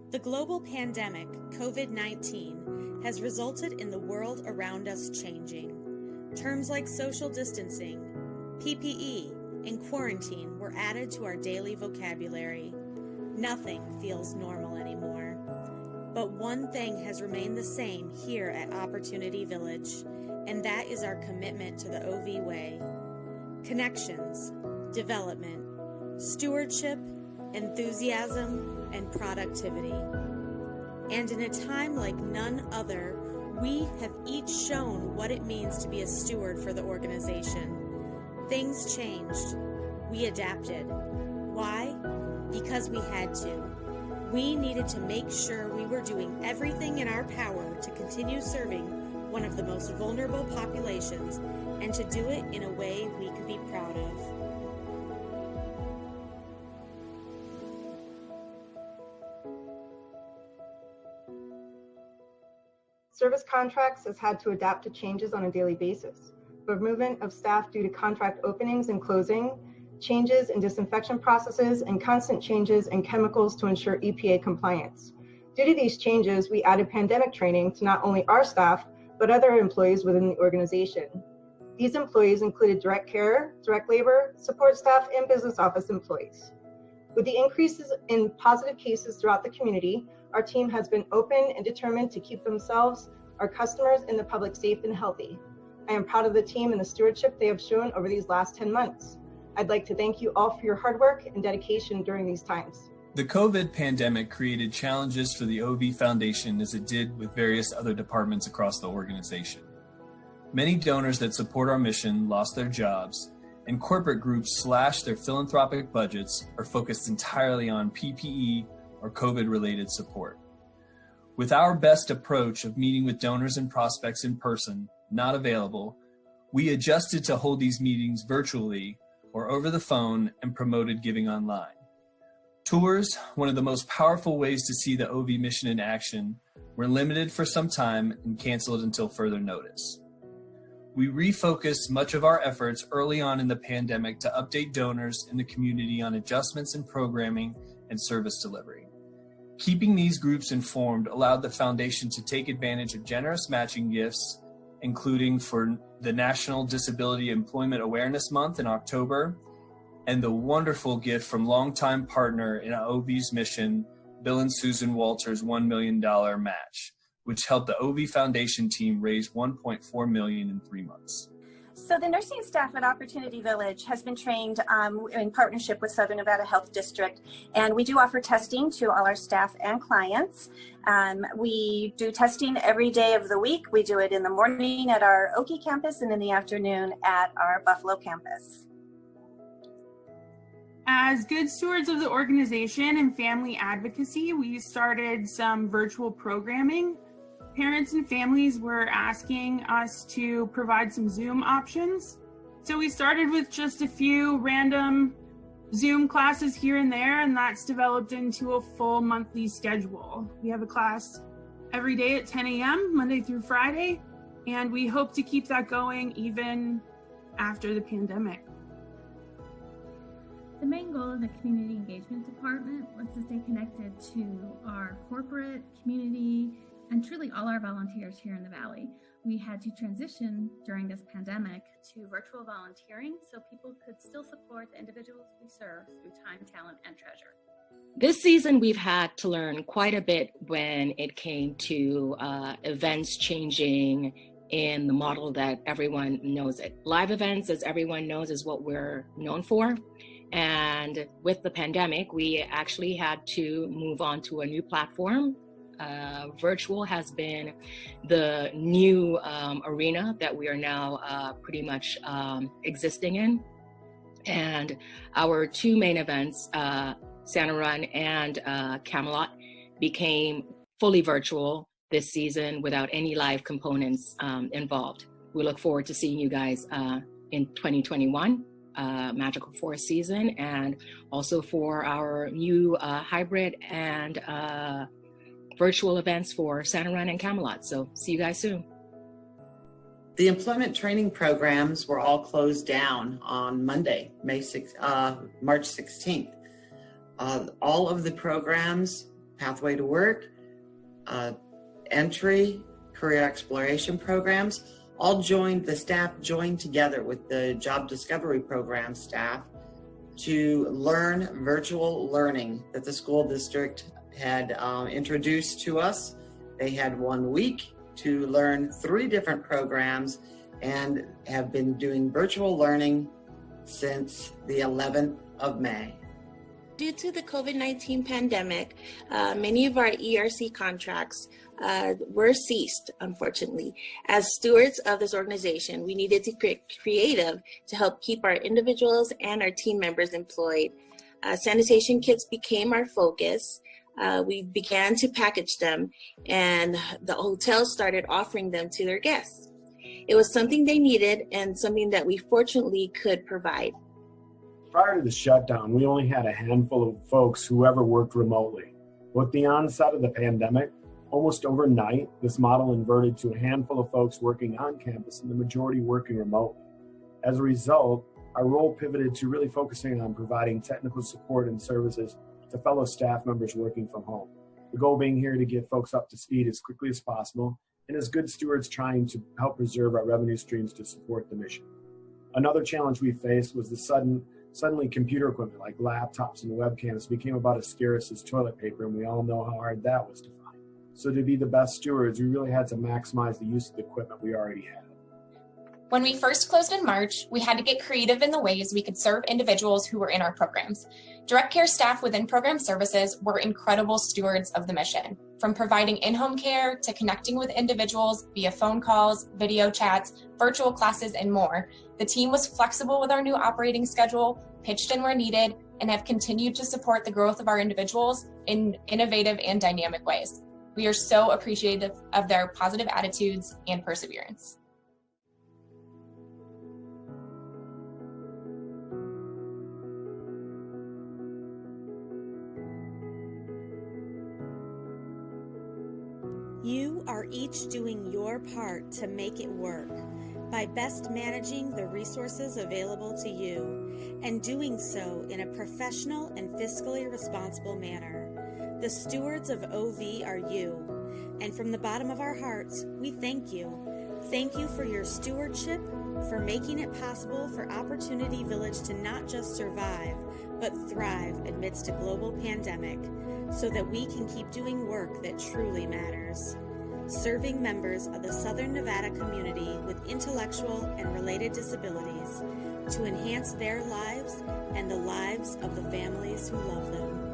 The global pandemic, COVID-19, has resulted in the world around us changing. Terms like social distancing, PPE, and quarantine were added to our daily vocabulary. Nothing feels normal anymore. But one thing has remained the same here at Opportunity Village, and that is our commitment to the OV way. Connections, development, stewardship, enthusiasm, and productivity. And in a time like none other, we have each shown what it means to be a steward for the organization. Things changed. We adapted. Why? Because we had to. We needed to make sure we were doing everything in our power to continue serving one of the most vulnerable populations and to do it in a way we could be proud of. Service contracts has had to adapt to changes on a daily basis. The movement of staff due to contract openings and closing, changes in disinfection processes, and constant changes in chemicals to ensure EPA compliance. Due to these changes, we added pandemic training to not only our staff, but other employees within the organization. These employees included direct care, direct labor, support staff, and business office employees. With the increases in positive cases throughout the community, our team has been open and determined to keep themselves, our customers, and the public safe and healthy. I am proud of the team and the stewardship they have shown over these last 10 months. I'd like to thank you all for your hard work and dedication during these times. The COVID pandemic created challenges for the OV Foundation as it did with various other departments across the organization. Many donors that support our mission lost their jobs, and corporate groups slashed their philanthropic budgets or focused entirely on PPE or COVID-related support. With our best approach of meeting with donors and prospects in person not available, we adjusted to hold these meetings virtually or over the phone and promoted giving online. Tours, one of the most powerful ways to see the OV mission in action, were limited for some time and canceled until further notice. We refocused much of our efforts early on in the pandemic to update donors in the community on adjustments in programming and service delivery. Keeping these groups informed allowed the foundation to take advantage of generous matching gifts, including for the National Disability Employment Awareness Month in October, and the wonderful gift from longtime partner in OV's mission, Bill and Susan Walters' $1 million match, which helped the OV Foundation team raise $1.4 million in 3 months. So the nursing staff at Opportunity Village has been trained in partnership with Southern Nevada Health District, and we do offer testing to all our staff and clients. We do testing every day of the week. We do it in the morning at our Oakey campus and in the afternoon at our Buffalo campus. As good stewards of the organization and family advocacy, we started some virtual programming. Parents and families were asking us to provide some Zoom options. So we started with just a few random Zoom classes here and there, and that's developed into a full monthly schedule. We have a class every day at 10 a.m., Monday through Friday, and we hope to keep that going even after the pandemic. The main goal of the Community Engagement Department was to stay connected to our corporate, community, and truly all our volunteers here in the Valley. We had to transition during this pandemic to virtual volunteering so people could still support the individuals we serve through time, talent, and treasure. This season, we've had to learn quite a bit when it came to events changing in the model that everyone knows it. Live events, as everyone knows, is what we're known for. And with the pandemic, we actually had to move on to a new platform. Virtual has been the new arena that we are now pretty much existing in. And our two main events, Santa Run and Camelot, became fully virtual this season without any live components involved. We look forward to seeing you guys in 2021. Magical Forest season, and also for our new hybrid and virtual events for Santa Run and Camelot. So see you guys soon. The employment training programs were all closed down on Monday, March 16th. All of the programs Pathway to Work, entry, career exploration programs, the staff joined together with the job discovery program staff to learn virtual learning that the school district had introduced to us. They had 1 week to learn 3 different programs and have been doing virtual learning since the 11th of May. Due to the COVID-19 pandemic, many of our ERC contracts were ceased, unfortunately. As stewards of this organization, we needed to get creative to help keep our individuals and our team members employed. Sanitation kits became our focus. We began to package them, and the hotels started offering them to their guests. It was something they needed and something that we fortunately could provide. Prior to the shutdown, we only had a handful of folks who ever worked remotely. With the onset of the pandemic, almost overnight, this model inverted to a handful of folks working on campus and the majority working remotely. As a result, our role pivoted to really focusing on providing technical support and services to fellow staff members working from home. The goal being here to get folks up to speed as quickly as possible, and as good stewards trying to help preserve our revenue streams to support the mission. Another challenge we faced was the suddenly computer equipment like laptops and webcams became about as scarce as toilet paper, and we all know how hard that was to find. So to be the best stewards, we really had to maximize the use of the equipment we already had. When we first closed in March, we had to get creative in the ways we could serve individuals who were in our programs. Direct care staff within program services were incredible stewards of the mission, from providing in-home care to connecting with individuals via phone calls, video chats, virtual classes, and more. The team was flexible with our new operating schedule, pitched in where needed, and have continued to support the growth of our individuals in innovative and dynamic ways. We are so appreciative of their positive attitudes and perseverance. You are each doing your part to make it work by best managing the resources available to you and doing so in a professional and fiscally responsible manner. The stewards of OV are you, and from the bottom of our hearts, we thank you. Thank you for your stewardship, for making it possible for Opportunity Village to not just survive, but thrive amidst a global pandemic, so that we can keep doing work that truly matters. Serving members of the Southern Nevada community with intellectual and related disabilities to enhance their lives and the lives of the families who love them.